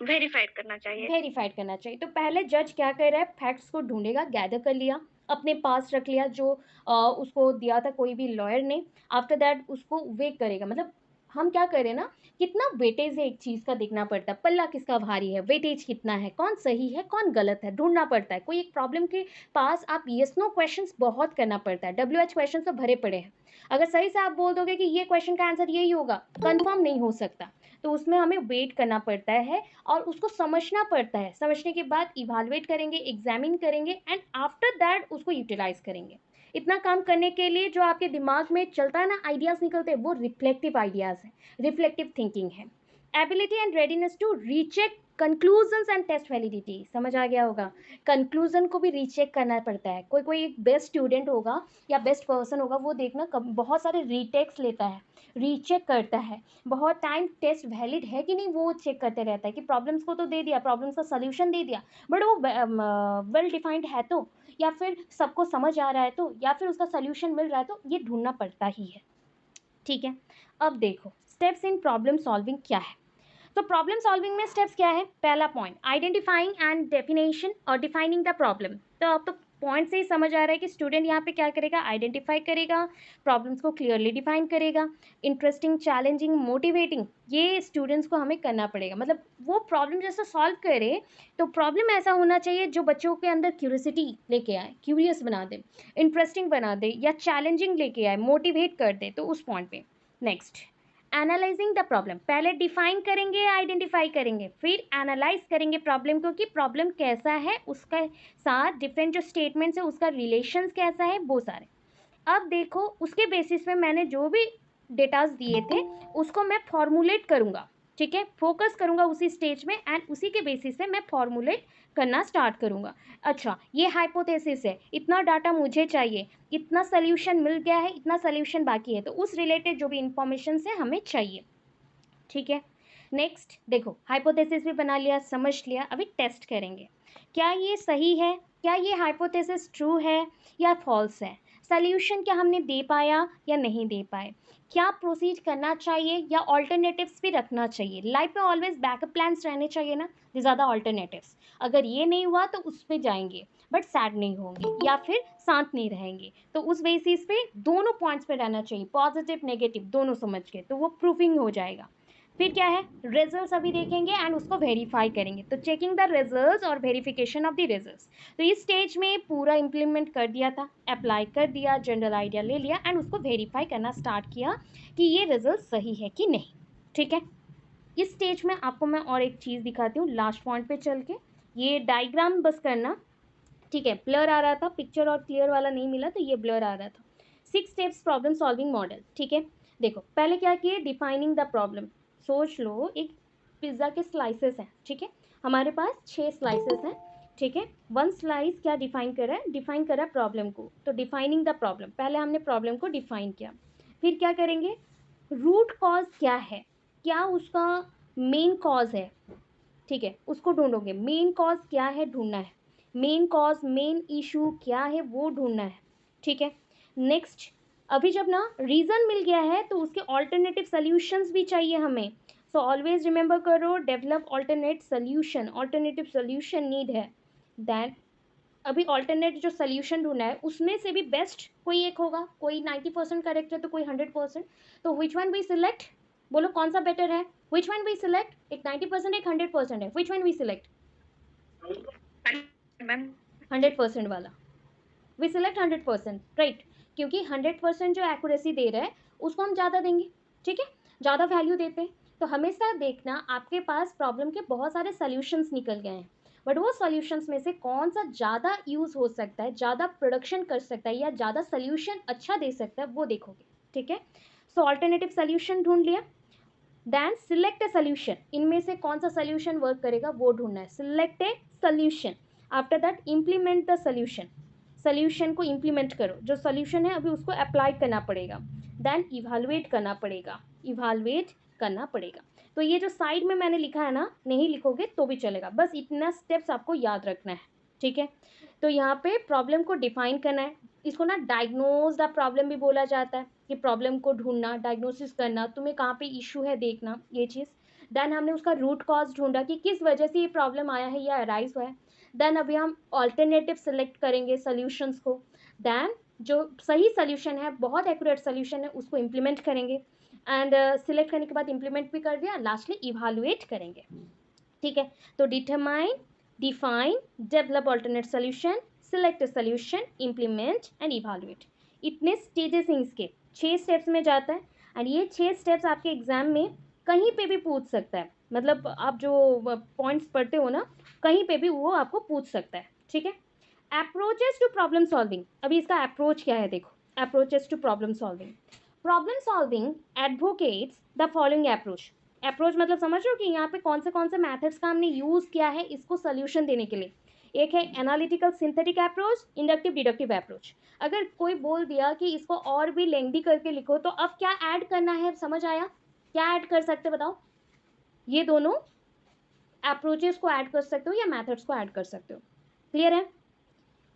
वेरीफाइड करना चाहिए। वेरीफाइड करना चाहिए। तो पहले जज क्या कर रहा है, फैक्ट्स को ढूंढेगा, गैदर कर लिया, अपने पास रख लिया जो उसको दिया था कोई भी लॉयर ने। आफ्टर दैट उसको वेट करेगा, मतलब हम क्या करें ना, कितना वेटेज है एक चीज़ का देखना पड़ता है, पल्ला किसका भारी है, वेटेज कितना है, कौन सही है कौन गलत है, ढूंढना पड़ता है। कोई एक प्रॉब्लम के पास आप यस नो क्वेश्चंस बहुत करना पड़ता है, WH क्वेश्चन तो भरे पड़े हैं। अगर सही से आप बोल दोगे कि ये क्वेश्चन का आंसर यही होगा, कंफर्म नहीं हो सकता, तो उसमें हमें वेट करना पड़ता है और उसको समझना पड़ता है। समझने के बाद इवालुएट करेंगे, एग्जामिन करेंगे एंड आफ्टर दैट उसको यूटिलाइज करेंगे। इतना काम करने के लिए जो आपके दिमाग में चलता है ना, आइडियाज निकलते हैं, वो रिफ्लेक्टिव आइडियाज है, रिफ्लेक्टिव थिंकिंग है। Ability and readiness to recheck conclusions and test validity, समझ आ गया होगा। कंक्लूजन को भी रीचेक करना पड़ता है। कोई कोई एक बेस्ट स्टूडेंट होगा या बेस्ट पर्सन होगा, वो देखना बहुत सारे रीटेक्स लेता है, रीचेक करता है, बहुत टाइम टेस्ट वैलिड है कि नहीं वो चेक करते रहता है, कि प्रॉब्लम्स को तो दे दिया, प्रॉब्लम्स का सल्यूशन दे दिया, बट वो वेल डिफाइंड है तो, या फिर सबको समझ आ रहा है तो, या फिर उसका सल्यूशन मिल रहा है तो, ये ढूंढना पड़ता ही है। ठीक है, अब देखो स्टेप्स इन प्रॉब्लम सॉल्विंग क्या है। तो प्रॉब्लम सॉल्विंग में स्टेप्स क्या है? पहला पॉइंट, आइडेंटिफाइंग एंड डेफिनेशन और डिफाइनिंग द प्रॉब्लम। तो अब तो पॉइंट से ही समझ आ रहा है कि स्टूडेंट यहाँ पे क्या करेगा, आइडेंटिफाई करेगा, प्रॉब्लम्स को क्लियरली डिफाइन करेगा, इंटरेस्टिंग, चैलेंजिंग, मोटिवेटिंग, ये स्टूडेंट्स को हमें करना पड़ेगा। मतलब वो प्रॉब्लम जैसा सॉल्व करे तो प्रॉब्लम ऐसा होना चाहिए जो बच्चों के अंदर क्यूरियोसिटी लेके आए, क्यूरियस बना दे, इंटरेस्टिंग बना दे, या चैलेंजिंग लेके आए, मोटिवेट कर दे, तो उस पॉइंट पे। नेक्स्ट, एनालाइजिंग द प्रॉब्लम, पहले डिफाइन करेंगे, आइडेंटिफाई करेंगे, फिर एनालाइज करेंगे प्रॉब्लम को, कि प्रॉब्लम कैसा है, उसका साथ डिफरेंट जो स्टेटमेंट्स है उसका रिलेशंस कैसा है, वो सारे। अब देखो उसके बेसिस पे मैंने जो भी डेटाज दिए थे उसको मैं फॉर्मुलेट करूँगा। ठीक है, फोकस करूँगा उसी स्टेज में एंड उसी के बेसिस पे मैं फॉर्मुलेट करना स्टार्ट करूँगा। अच्छा, ये हाइपोथेसिस है, इतना डाटा मुझे चाहिए, इतना सोल्यूशन मिल गया है, इतना सोल्यूशन बाकी है, तो उस रिलेटेड जो भी इंफॉर्मेशन है हमें चाहिए। ठीक है, नेक्स्ट देखो हाइपोथेसिस भी बना लिया, समझ लिया, अभी टेस्ट करेंगे क्या ये सही है, क्या ये हाइपोथेसिस ट्रू है या फॉल्स है, सॉल्यूशन क्या हमने दे पाया या नहीं दे पाए, क्या प्रोसीड करना चाहिए या ऑल्टरनेटिव्स भी रखना चाहिए। लाइफ में ऑलवेज बैकअप प्लान्स रहने चाहिए ना, ज़्यादा ऑल्टरनेटिव्स, अगर ये नहीं हुआ तो उस पर जाएंगे बट सैड नहीं होंगे या फिर शांत नहीं रहेंगे, तो उस बेसिस पे दोनों पॉइंट्स पे रहना चाहिए, पॉजिटिव नेगेटिव दोनों समझ के, तो वो प्रूफिंग हो जाएगा। फिर क्या है, रिजल्ट्स अभी देखेंगे एंड उसको वेरीफाई करेंगे, तो चेकिंग द रिजल्ट्स और वेरिफिकेशन ऑफ द रिजल्ट्स। तो इस स्टेज में पूरा इंप्लीमेंट कर दिया था, अप्लाई कर दिया, जनरल आइडिया ले लिया एंड उसको वेरीफाई करना स्टार्ट किया कि ये रिजल्ट सही है कि नहीं। ठीक है, इस स्टेज में आपको मैं और एक चीज़ दिखाती हूँ लास्ट पॉइंट पे चल के, ये डायग्राम बस करना। ठीक है, ब्लर आ रहा था, पिक्चर और क्लियर वाला नहीं मिला तो ये ब्लर आ रहा था। 6 स्टेप्स प्रॉब्लम सॉल्विंग मॉडल। ठीक है, देखो पहले क्या किए, डिफाइनिंग द प्रॉब्लम। सोच लो एक पिज़्ज़ा के स्लाइसेस हैं, ठीक है, हमारे पास 6 स्लाइसेस हैं। ठीक है, 1 स्लाइस क्या डिफाइन कर रहा है, डिफाइन कर रहा है प्रॉब्लम को, तो डिफाइनिंग द प्रॉब्लम, पहले हमने प्रॉब्लम को डिफाइन किया। फिर क्या करेंगे, रूट कॉज क्या है, क्या उसका मेन कॉज है, ठीक है, उसको ढूंढोगे, मेन कॉज क्या है ढूंढना है, मेन कॉज मेन इशू क्या है वो ढूंढना है। ठीक है, नेक्स्ट, अभी जब ना रीज़न मिल गया है तो उसके ऑल्टरनेटिव सोल्यूशंस भी चाहिए हमें। सो ऑलवेज रिमेंबर करो, develop alternate solution, alternative solution need है। दैट अभी ऑल्टरनेट जो सोल्यूशन ढूंढना है उसमें से भी बेस्ट कोई एक होगा, कोई 90% करेक्ट है तो कोई 100%, तो विच वन वी सिलेक्ट, बोलो कौन सा बेटर है, विच वन वी सिलेक्ट, एक 90% एक 100% है, which one we select, ma'am 100% वाला, वी सिलेक्ट 100%, राइट, क्योंकि 100% जो एक्यूरेसी दे रहा है उसको हम ज़्यादा देंगे। ठीक है, ज़्यादा वैल्यू देते हैं, तो हमेशा देखना आपके पास प्रॉब्लम के बहुत सारे सोल्यूशंस निकल गए हैं, बट वो सोल्यूशंस में से कौन सा ज़्यादा यूज़ हो सकता है, ज़्यादा प्रोडक्शन कर सकता है या ज़्यादा सोल्यूशन अच्छा दे सकता है वो देखोगे। ठीक है, सो ऑल्टरनेटिव सोल्यूशन ढूंढ लिया, देन सिलेक्ट ए सोल्यूशन, इनमें से कौन सा सोल्यूशन वर्क करेगा वो ढूंढना है, select a solution, after that implement the solution, solution को इम्प्लीमेंट करो, जो सोल्यूशन है अभी उसको अप्लाई करना पड़ेगा, देन इवालुएट करना पड़ेगा, इवालुएट करना पड़ेगा। तो ये जो साइड में मैंने लिखा है ना, नहीं लिखोगे तो भी चलेगा, बस इतना स्टेप्स आपको याद रखना है, ठीक है। तो यहाँ पे प्रॉब्लम को डिफाइन करना है, इसको ना डायग्नोज द प्रॉब्लम भी बोला जाता है, कि प्रॉब्लम को ढूंढना, डायग्नोसिस करना, तुम्हें कहाँ पे इशू है देखना, ये चीज़। देन हमने उसका रूट कॉज ढूंढा कि किस वजह से ये प्रॉब्लम आया है या अराइज हुआ है। देन अभी हम ऑल्टरनेटिव सेलेक्ट करेंगे सॉल्यूशंस को। देन जो सही सॉल्यूशन है, बहुत एक्यूरेट सॉल्यूशन है, उसको इम्प्लीमेंट करेंगे। एंड सिलेक्ट करने के बाद इम्प्लीमेंट भी कर दिया, लास्टली इवालुएट करेंगे, ठीक है। तो determine, define, develop alternate solution, select solution, implement and evaluate, इतने स्टेजेस हैं इसके, 6 स्टेप्स में जाता है। एंड ये 6 स्टेप्स आपके एग्जाम में कहीं पे भी पूछ सकता है, मतलब आप जो पॉइंट्स पढ़ते हो ना, कहीं पे भी वो आपको पूछ सकता है, ठीक है। अप्रोचेस टू प्रॉब्लम सॉल्विंग, अभी इसका अप्रोच क्या है देखो। Approaches to problem solving, problem solving advocates the following approach. Approach मतलब समझ रहे हो कि यहाँ पे कौन से मैथड्स का हमने यूज किया है इसको सोल्यूशन देने के लिए। एक है analytical synthetic approach, inductive deductive approach. अगर कोई बोल दिया कि इसको और भी लेंदी करके लिखो, तो अब क्या ऐड करना है, समझ आया, क्या ऐड कर सकते बताओ। ये दोनों अप्रोचेस को ऐड कर सकते हो या मैथड्स को ऐड कर सकते हो, क्लियर है।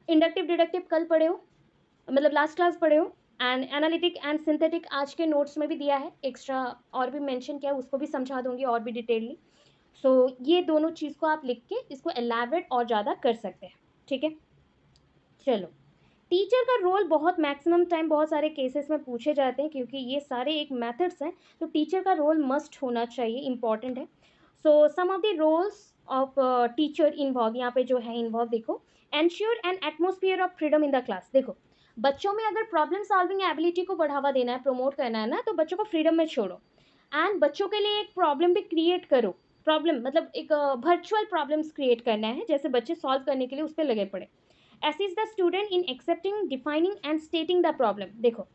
इंडक्टिव डिडक्टिव कल पढ़े हो, मतलब लास्ट क्लास पढ़े हो। एंड एनालिटिक एंड सिंथेटिक आज के नोट्स में भी दिया है, एक्स्ट्रा और भी मेंशन किया है, उसको भी समझा दूंगी और भी डिटेलली। सो ये दोनों चीज़ को आप लिख के इसको एलैबोरेट और ज़्यादा कर सकते हैं, ठीक है। चलो, टीचर का रोल बहुत मैक्सिमम टाइम बहुत सारे केसेस में पूछे जाते हैं, क्योंकि ये सारे एक मेथड्स हैं, तो टीचर का रोल मस्ट होना चाहिए, इंपॉर्टेंट है। So some of the roles of teacher involve, यहाँ पे जो है इन्वॉल्व देखो। Ensure an atmosphere of freedom in the class, देखो बच्चों में अगर प्रॉब्लम सॉल्विंग एबिलिटी को बढ़ावा देना है, प्रमोट करना है ना, तो बच्चों को फ्रीडम में छोड़ो। एंड बच्चों के लिए एक प्रॉब्लम भी क्रिएट करो, प्रॉब्लम मतलब एक वर्चुअल प्रॉब्लम्स क्रिएट करना है, जैसे बच्चे सॉल्व करने के लिए उस पर लगे पड़े। assist the student in accepting, defining and stating the problem, देखो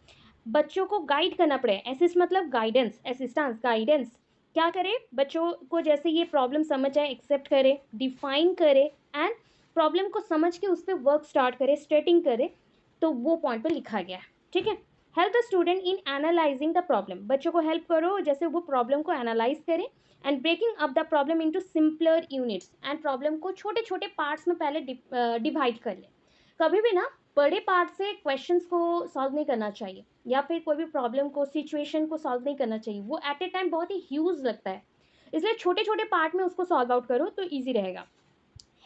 बच्चों को गाइड करना पड़े, assist मतलब गाइडेंस, असिस्टेंस, गाइडेंस, क्या करे बच्चों को, जैसे ये प्रॉब्लम समझ आए एक्सेप्ट करे, डिफाइन करे एंड प्रॉब्लम को समझ के उस पर वर्क स्टार्ट करे, स्टेटिंग करे, तो वो पॉइंट पे लिखा गया है, ठीक है। Help the student in analysing the problem, बच्चों को हेल्प करो जैसे वो प्रॉब्लम को एनालाइज करें and breaking up the problem into simpler units, and problem को छोटे छोटे पार्ट्स में पहले डिवाइड कर ले। कभी भी ना बड़े पार्ट से क्वेश्चंस को सॉल्व नहीं करना चाहिए, या फिर कोई भी प्रॉब्लम को, सिचुएशन को सॉल्व नहीं करना चाहिए, वो एट ए टाइम बहुत ही ह्यूज लगता है, इसलिए छोटे छोटे पार्ट में उसको सॉल्व आउट करो तो ईजी रहेगा।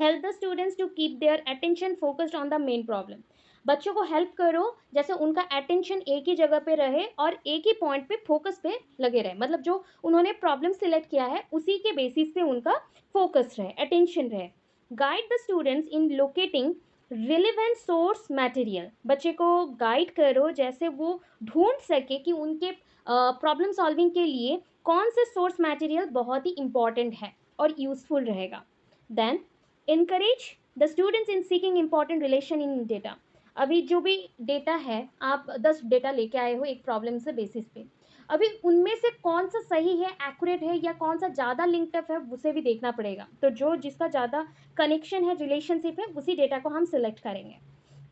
Help the students to keep their attention focused on the main problem, बच्चों को हेल्प करो जैसे उनका अटेंशन एक ही जगह पे रहे और एक ही पॉइंट पे फोकस पे लगे रहे, मतलब जो उन्होंने प्रॉब्लम सिलेक्ट किया है उसी के बेसिस पे उनका फोकस रहे, अटेंशन रहे। Guide the students in locating relevant source material, बच्चे को गाइड करो जैसे वो ढूंढ सके कि उनके प्रॉब्लम सॉल्विंग के लिए कौन से सोर्स मटेरियल बहुत ही इंपॉर्टेंट है और यूजफुल रहेगा। Then encourage the students in seeking important relation in data, अभी जो भी डेटा है, आप 10 डेटा लेके आए हो एक प्रॉब्लम से बेसिस पे, अभी उनमें से कौन सा सही है, एक्यूरेट है, या कौन सा ज़्यादा लिंक्ड अप है, उसे भी देखना पड़ेगा, तो जो जिसका ज़्यादा कनेक्शन है, रिलेशनशिप है, उसी डेटा को हम सिलेक्ट करेंगे।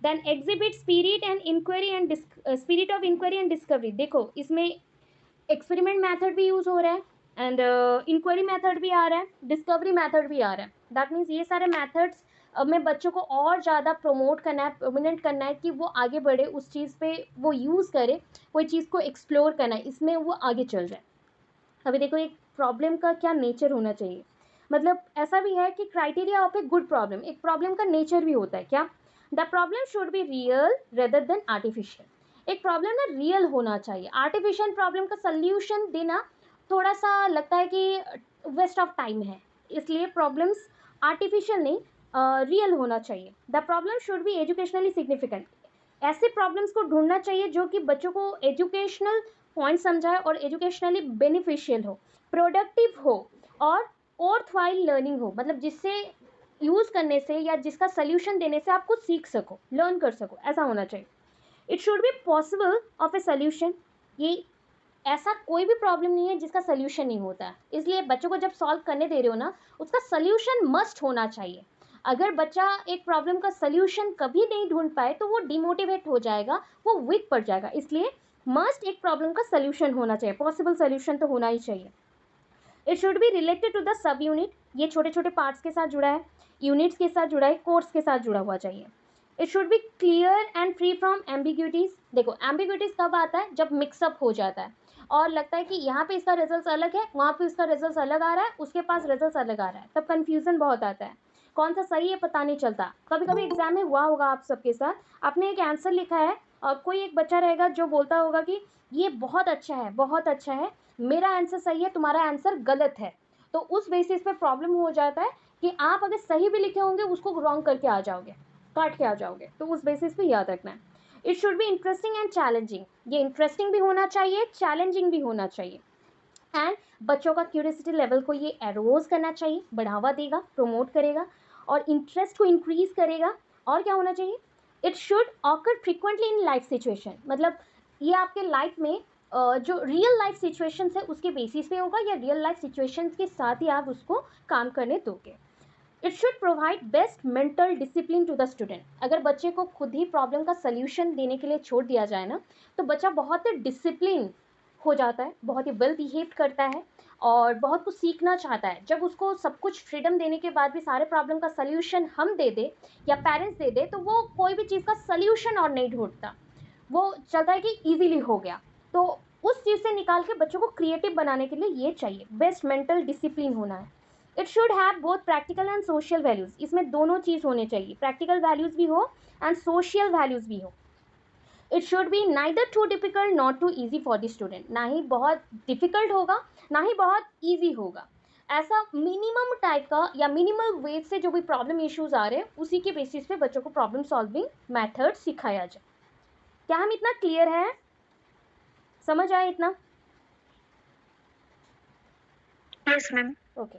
Then exhibit spirit and inquiry and spirit of inquiry and discovery, देखो इसमें एक्सपेरिमेंट मेथड भी यूज़ हो रहा है एंड इंक्वायरी मेथड भी आ रहा है, डिस्कवरी मेथड भी आ रहा है, दैट मीन्स ये सारे मेथड्स में बच्चों को और ज़्यादा प्रमोट करना है, प्रोमिनेंट करना है कि वो आगे बढ़े, उस चीज़ पे वो यूज़ करे, कोई चीज़ को एक्सप्लोर करना है, इसमें वो आगे चल जाए। अभी देखो एक प्रॉब्लम का क्या नेचर होना चाहिए, मतलब ऐसा भी है कि criteria of a good problem, एक प्रॉब्लम का नेचर भी होता है क्या, the problem should be real rather than artificial, एक प्रॉब्लम ना रियल होना चाहिए, आर्टिफिशियल प्रॉब्लम का सल्यूशन देना थोड़ा सा लगता है कि वेस्ट ऑफ टाइम है, इसलिए प्रॉब्लम्स आर्टिफिशियल नहीं रियल होना चाहिए। The problem should be educationally significant, ऐसे प्रॉब्लम्स को ढूंढना चाहिए जो कि बच्चों को एजुकेशनल पॉइंट समझाए और एजुकेशनली बेनिफिशियल हो, प्रोडक्टिव हो और ऑर्थवाइल लर्निंग हो, मतलब जिससे यूज़ करने से या जिसका सल्यूशन देने से आप कुछ सीख सको, लर्न कर सको, ऐसा होना चाहिए। It should be possible of A solution, ये ऐसा कोई भी प्रॉब्लम नहीं है जिसका सल्यूशन नहीं होता है, इसलिए बच्चों को जब सॉल्व करने दे रहे हो ना, उसका सल्यूशन मस्ट होना चाहिए। अगर बच्चा एक प्रॉब्लम का सल्यूशन कभी नहीं ढूंढ पाए तो वो डिमोटिवेट हो जाएगा, वो वीक पड़ जाएगा, इसलिए मस्ट एक प्रॉब्लम का सल्यूशन होना चाहिए, पॉसिबल सल्यूशन तो होना ही चाहिए। It should be related to the sub unit, ये छोटे छोटे पार्ट्स के साथ जुड़ा है, यूनिट्स के साथ जुड़ा है, कोर्स के साथ जुड़ा हुआ चाहिए। It should be clear and free from ambiguities. देखो एम्बिग्यूटीज कब आता है, जब मिक्सअप हो जाता है और लगता है कि यहाँ पे इसका रिजल्ट अलग है, वहाँ पे इसका रिजल्ट अलग आ रहा है, उसके पास रिजल्ट अलग आ रहा है, तब कन्फ्यूजन बहुत आता है, कौन सा सही है पता नहीं चलता। कभी कभी एग्जाम में हुआ होगा आप सबके साथ, आपने एक आंसर लिखा है और कोई एक बच्चा रहेगा जो बोलता होगा कि ये बहुत अच्छा है, बहुत अच्छा है, मेरा आंसर सही है, तुम्हारा आंसर गलत है। तो उस बेसिस पे प्रॉब्लम हो जाता है कि आप अगर सही भी लिखे होंगे उसको रॉन्ग करके आ जाओगे, काट के आ जाओगे। तो उस बेसिस पे याद रखना है। It should be interesting and challenging, ये इंटरेस्टिंग भी होना चाहिए, चैलेंजिंग भी होना चाहिए। एंड बच्चों का क्यूरियोसिटी लेवल को ये एरोज करना चाहिए, बढ़ावा देगा, प्रमोट करेगा और इंटरेस्ट को इंक्रीज करेगा। और क्या होना चाहिए, it should occur frequently in life situation, मतलब ये आपके लाइफ में जो रियल लाइफ सिचुएशंस है उसके बेसिस पे होगा या रियल लाइफ सिचुएशंस के साथ ही आप उसको काम करने दोगे। It should provide best mental discipline to the student. अगर बच्चे को खुद ही प्रॉब्लम का सल्यूशन देने के लिए छोड़ दिया जाए ना, तो बच्चा बहुत डिसिप्लिन हो जाता है, बहुत ही वेल बिहेव करता है और बहुत कुछ सीखना चाहता है। जब उसको सब कुछ फ्रीडम देने के बाद भी सारे प्रॉब्लम का सल्यूशन हम दे दे या पेरेंट्स दे दे, तो वो कोई भी चीज़ का सल्यूशन और नहीं ढूंढता, वो चलता है कि इजीली हो गया। तो उस चीज़ से निकाल के बच्चों को क्रिएटिव बनाने के लिए ये चाहिए, बेस्ट मेंटल डिसिप्लिन होना है। It should have both practical and social values, इसमें दोनों चीज़ होने चाहिए, प्रैक्टिकल वैल्यूज़ भी हो एंड सोशल वैल्यूज़ भी हो। It should be neither too difficult not too easy for the student, ना ही बहुत डिफिकल्ट होगा ना ही बहुत ईजी होगा। ऐसा मिनिमम टाइप का या मिनिमल वे से जो भी प्रॉब्लम इश्यूज आ रहे हैं उसी के बेसिस पे बच्चों को प्रॉब्लम सॉल्विंग मैथड सिखाया जाए। क्या हम इतना क्लियर है, समझ आए इतना? Yes ma'am. Okay,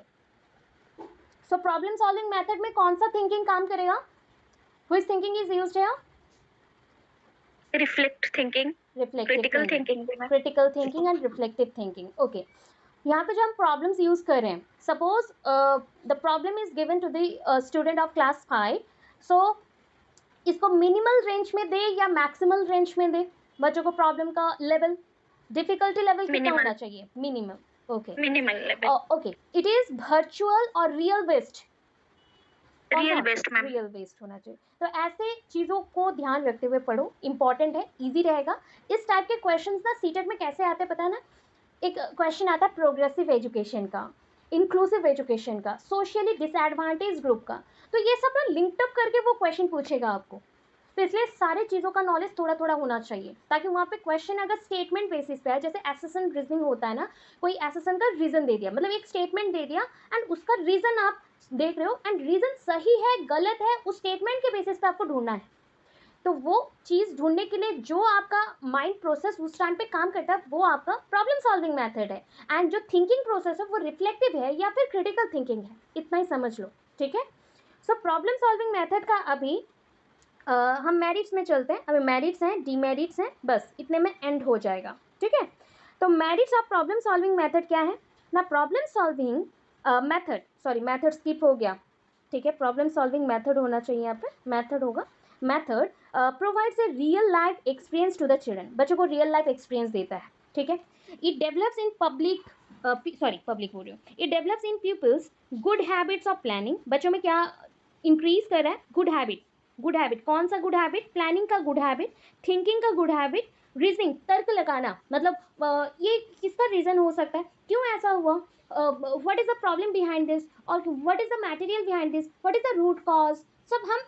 so problem solving method में कौन सा थिंकिंग काम करेगा, which thinking is used here? Reflect thinking, critical thinking भी ma'am. Critical thinking and reflective thinking. Okay, यहाँ पे जो हम प्रॉब्लम्स यूज कर रहे हैं, suppose the problem is given to the student of class 5, so इसको मिनिमल रेंज में दे या मैक्सिमल रेंज में दे, बच्चों को प्रॉब्लम का लेवल, डिफिकल्टी लेवल कितना होना चाहिए, minimum. Okay, minimal level. Okay, it is virtual और real based, real based ma'am. Real based होना चाहिए। तो ऐसे चीज़ों को ध्यान रखते हुए पढ़ो, इंपॉर्टेंट है, इजी रहेगा। इस टाइप के क्वेश्चंस ना सीटेट में कैसे आते हैं पता है ना, एक क्वेश्चन आता है प्रोग्रेसिव एजुकेशन का, इंक्लूसिव एजुकेशन का, सोशली डिसएडवांटेज ग्रुप का, तो ये सब ना लिंक्ड अप करके वो क्वेश्चन पूछेगा आपको। तो इसलिए सारे चीज़ों का नॉलेज थोड़ा थोड़ा होना चाहिए, ताकि वहाँ पे क्वेश्चन अगर स्टेटमेंट बेसिस पे है, जैसे एसेसन रीजनिंग होता है ना, कोई एसेसन का रीज़न दे दिया, मतलब एक स्टेटमेंट दे दिया एंड उसका रीज़न आप देख रहे हो एंड रीज़न सही है गलत है उस स्टेटमेंट के बेसिस पे आपको ढूंढना है। तो वो चीज़ ढूंढने के लिए जो आपका माइंड प्रोसेस उस टाइम पे काम करता है वो आपका प्रॉब्लम सॉल्विंग मेथड है। एंड जो थिंकिंग प्रोसेस है वो रिफ्लेक्टिव है या फिर क्रिटिकल थिंकिंग है, इतना ही समझ लो, ठीक है। सो प्रॉब्लम सॉल्विंग मेथड का अभी हम मेरिट्स में चलते हैं, अभी मेरिट्स हैं, डीमेरिट्स हैं, बस इतने में एंड हो जाएगा, ठीक है। तो merits of problem solving method क्या है ना, problem solving method, sorry method skip हो गया, ठीक है, प्रॉब्लम सॉल्विंग मेथड होना चाहिए, यहाँ पे मेथड होगा। Method provides a real life experience to the children, बच्चों को रियल लाइफ एक्सपीरियंस देता है, ठीक है। It develops in public, public बोल रही हूँ, it develops in peoples good habits of planning, बच्चों में क्या इंक्रीज कर रहा है, गुड हैबिट। गुड हैबिट कौन सा गुड हैबिट, प्लानिंग का गुड हैबिट, थिंकिंग का गुड हैबिट, रीजनिंग तर्क लगाना, मतलब ये किसका रीजन हो सकता है, क्यों ऐसा हुआ, what is the problem behind this और what is the material behind this, what is the root cause, सब हम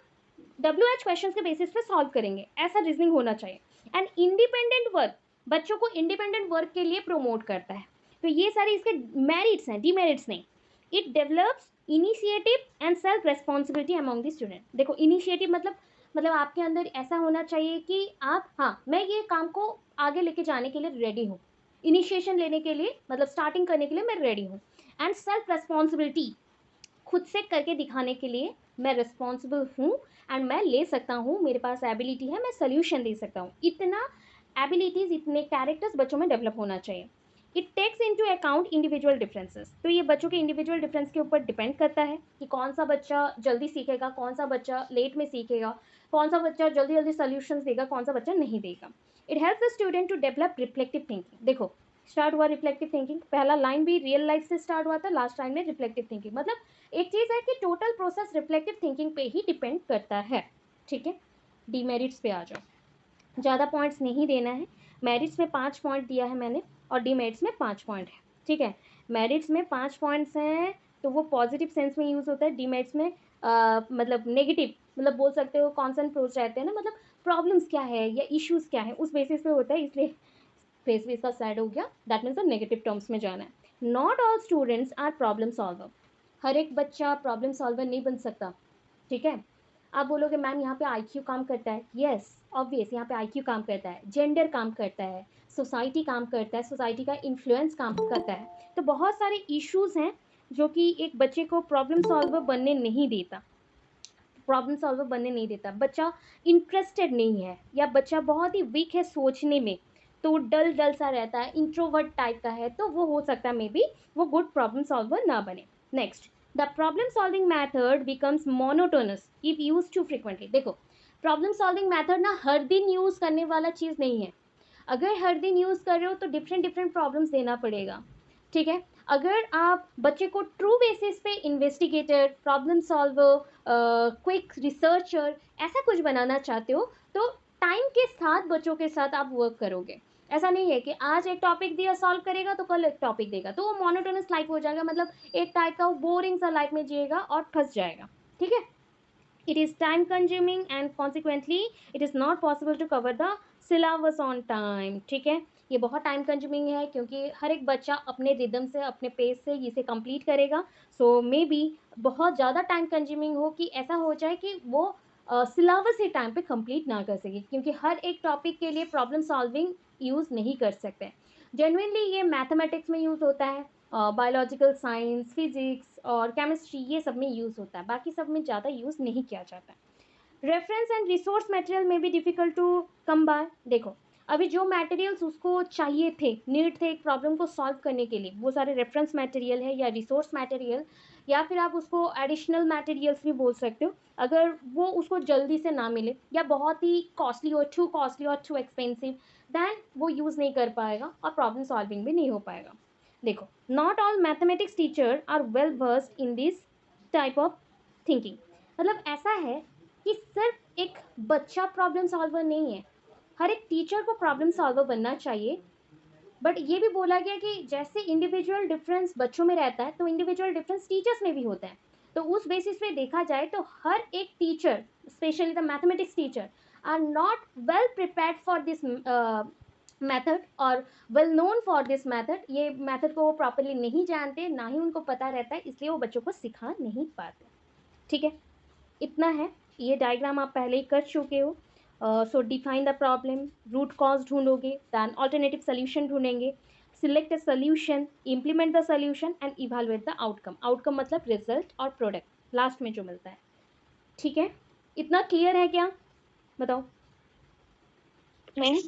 WH क्वेश्चन के बेसिस पे सॉल्व करेंगे, ऐसा रीजनिंग होना चाहिए। एंड इंडिपेंडेंट वर्क, बच्चों को इंडिपेंडेंट वर्क के लिए प्रमोट करता है। तो ये सारे इसके मेरिट्स हैं, डीमेरिट्स नहीं। It develops initiative and self responsibility among the student. देखो इनिशिएटिव मतलब आपके अंदर ऐसा होना चाहिए कि आप, हाँ मैं ये काम को आगे लेके जाने के लिए रेडी हूँ, इनिशिएशन लेने के लिए, मतलब स्टार्टिंग करने के लिए मैं रेडी हूँ। एंड सेल्फ रेस्पॉन्सिबिलिटी, खुद से करके दिखाने के लिए मैं रिस्पॉन्सिबल हूँ एंड मैं ले सकता हूँ, मेरे पास एबिलिटी है, मैं सोल्यूशन दे सकता हूँ, इतना एबिलिटीज़, इतने कैरेक्टर्स बच्चों में डेवलप होना चाहिए। It takes into account individual differences, तो ये बच्चों के इंडिविजुअल डिफरेंस के ऊपर डिपेंड करता है कि कौन सा बच्चा जल्दी सीखेगा, कौन सा बच्चा लेट में सीखेगा, कौन सा बच्चा जल्दी जल्दी सोल्यूशंस देगा, कौन सा बच्चा नहीं देगा। It helps the student to develop reflective thinking. देखो स्टार्ट हुआ रिफ्लेक्टिव थिंकिंग, पहला लाइन भी रियल लाइफ से स्टार्ट हुआ था, लास्ट लाइन में रिफ्लेक्टिव थिंकिंग। मतलब एक चीज़ है कि टोटल प्रोसेस रिफ्लेक्टिव थिंकिंग पे ही डिपेंड करता है। ठीक है, डीमेरिट्स पे आ जाओ, ज़्यादा पॉइंट्स नहीं देना है। मेरिट्स में 5 पॉइंट दिया है मैंने और डीमेरिट्स में 5 पॉइंट है। ठीक है, मेरिट्स में 5 पॉइंट्स हैं तो वो पॉजिटिव सेंस में यूज़ होता है, डीमेरिट्स में मतलब नेगेटिव, मतलब बोल सकते हो कॉन्सनट्रेट रहते हैं ना, मतलब प्रॉब्लम्स क्या है या इश्यूज़ क्या है उस बेसिस पे होता है, इसलिए फेस भी इसका सैड हो गया, दैट मीन्स नेगेटिव टर्म्स में जाना है। Not all students are problem solver, हर एक बच्चा प्रॉब्लम सॉल्वर नहीं बन सकता। ठीक है, आप बोलोगे मैम यहाँ पे आईक्यू काम करता है, यस ऑब्वियस यहाँ पे आईक्यू काम करता है, जेंडर काम करता है, सोसाइटी काम करता है, सोसाइटी का इन्फ्लुएंस काम करता है, तो बहुत सारे इश्यूज हैं जो कि एक बच्चे को प्रॉब्लम सॉल्वर बनने नहीं देता, प्रॉब्लम सॉल्वर बनने नहीं देता। बच्चा इंटरेस्टेड नहीं है या बच्चा बहुत ही वीक है सोचने में, तो डल डल सा रहता है, इंट्रोवर्ट टाइप का है, तो वो हो सकता है मे बी वो गुड प्रॉब्लम सॉल्वर ना बने। Next, the problem solving method becomes monotonous if use too frequently. देखो, प्रॉब्लम सॉल्विंग मैथड ना हर दिन यूज करने वाला चीज़ नहीं है। अगर हर दिन यूज़ कर रहे हो तो डिफरेंट डिफरेंट प्रॉब्लम्स देना पड़ेगा। ठीक है, अगर आप बच्चे को ट्रू बेसिस पे investigator, problem solver, quick researcher ऐसा कुछ बनाना चाहते हो तो टाइम के साथ बच्चों के साथ आप वर्क करोगे। ऐसा नहीं है कि आज एक टॉपिक दिया सॉल्व करेगा तो कल एक टॉपिक देगा, तो वो मोनोटोनस लाइफ हो जाएगा, मतलब एक टाइप का वो बोरिंग सा लाइफ में जिएगा और फंस जाएगा। ठीक है, it is time consuming and consequently it is not possible to cover the syllabus on time। ठीक है, ये बहुत टाइम कंज्यूमिंग है क्योंकि हर एक बच्चा अपने रिदम से अपने पेस से इसे कंप्लीट करेगा, सो मे बी बहुत ज़्यादा टाइम कंज्यूमिंग हो कि ऐसा हो जाए कि वो सिलेबस ही टाइम पे कंप्लीट ना कर सके, क्योंकि हर एक टॉपिक के लिए प्रॉब्लम सॉल्विंग यूज़ नहीं कर सकते। जेनुइनली ये मैथमेटिक्स में यूज़ होता है, बायोलॉजिकल साइंस, फिजिक्स और केमिस्ट्री ये सब में यूज़ होता है, बाकी सब में ज़्यादा यूज़ नहीं किया जाता है। रेफरेंस एंड रिसोर्स मटेरियल में भी डिफ़िकल्ट टू कम बाय। देखो, अभी जो मटेरियल्स उसको चाहिए थे, नीड थे एक प्रॉब्लम को सॉल्व करने के लिए, वो सारे रेफरेंस मटेरियल है या रिसोर्स मटेरियल, या फिर आप उसको एडिशनल मटेरियल्स भी बोल सकते हो। अगर वो उसको जल्दी से ना मिले या बहुत ही कॉस्टली और टू एक्सपेंसिव, दैन वो यूज़ नहीं कर पाएगा और प्रॉब्लम सॉल्विंग भी नहीं हो पाएगा। देखो, not all mathematics teacher are well versed in this type of thinking. मतलब ऐसा है कि सिर्फ एक बच्चा प्रॉब्लम सॉल्वर नहीं है, हर एक टीचर को प्रॉब्लम सॉल्वर बनना चाहिए। बट ये भी बोला गया कि जैसे इंडिविजुअल डिफरेंस बच्चों में रहता है तो इंडिविजुअल डिफरेंस टीचर्स में भी होता है, तो उस बेसिस पे देखा जाए तो हर एक teacher, specially the mathematics teacher, are not well prepared for this method और well known for this method. ये मेथड को वो प्रॉपरली नहीं जानते, ना ही उनको पता रहता है, इसलिए वो बच्चों को सिखा नहीं पाते। ठीक है, इतना है। ये डायग्राम आप पहले ही कर चुके हो। So define the problem, root cause ढूंढोगे, दैन ऑल्टरनेटिव सोल्यूशन ढूंढेंगे, select a solution, implement the solution and evaluate the outcome. Outcome मतलब रिजल्ट और प्रोडक्ट लास्ट में जो मिलता है। ठीक है, इतना क्लियर है क्या, बताओ। नहीं।